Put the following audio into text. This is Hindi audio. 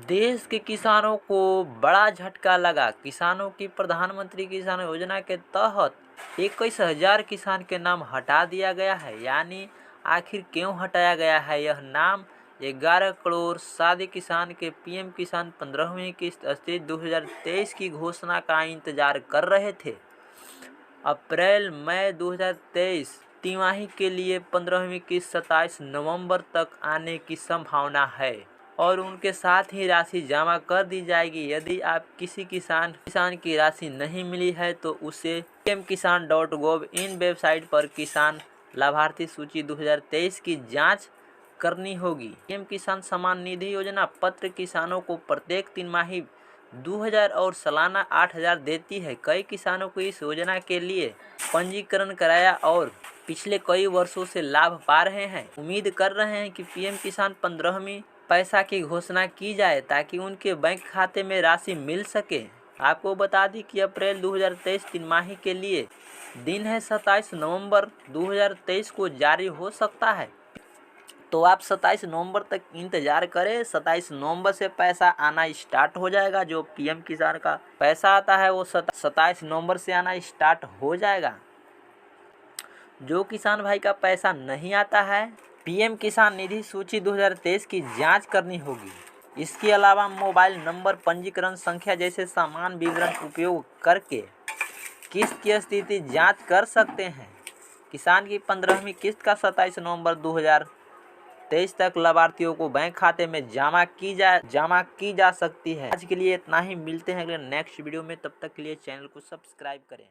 देश के किसानों को बड़ा झटका लगा। किसानों की प्रधानमंत्री किसान योजना के तहत 21,000 किसान के नाम हटा दिया गया है। यानी आखिर क्यों हटाया गया है यह नाम? 11 करोड़ सादे किसान के पीएम किसान 15वीं किस्त 2023 की घोषणा का इंतजार कर रहे थे। अप्रैल मई 2023 तिमाही के लिए 15वीं किस्त 27 नवंबर तक आने की संभावना है और उनके साथ ही राशि जमा कर दी जाएगी। यदि आप किसी किसान की राशि नहीं मिली है तो उसे pmkisan.gov.in वेबसाइट पर किसान लाभार्थी सूची 2023 की जांच करनी होगी। पीएम किसान सम्मान निधि योजना पत्र किसानों को प्रत्येक तिमाही 2,000 और सालाना 8,000 देती है। कई किसानों को इस योजना के लिए पंजीकरण कराया और पिछले कई वर्षों से लाभ पा रहे हैं। उम्मीद कर रहे हैं कि पीएम किसान 15वीं पैसा की घोषणा की जाए ताकि उनके बैंक खाते में राशि मिल सके। आपको बता दी कि अप्रैल 2023 तिमाही के लिए दिन है 27 नवंबर 2023 को जारी हो सकता है। तो आप 27 नवंबर तक इंतजार करें। 27 नवंबर से पैसा आना स्टार्ट हो जाएगा। जो पीएम किसान का पैसा आता है वो 27 नवंबर से आना स्टार्ट हो जाएगा। जो किसान भाई का पैसा नहीं आता है, पीएम किसान निधि सूची 2023 की जांच करनी होगी। इसके अलावा मोबाइल नंबर, पंजीकरण संख्या जैसे समान विवरण उपयोग करके किस्त की स्थिति जांच कर सकते हैं। किसान की 15वीं किस्त का 27 नवंबर 2023 तक लाभार्थियों को बैंक खाते में जमा की जा सकती है। आज के लिए इतना ही। मिलते हैं अगले नेक्स्ट वीडियो में। तब तक के लिए चैनल को सब्सक्राइब करें।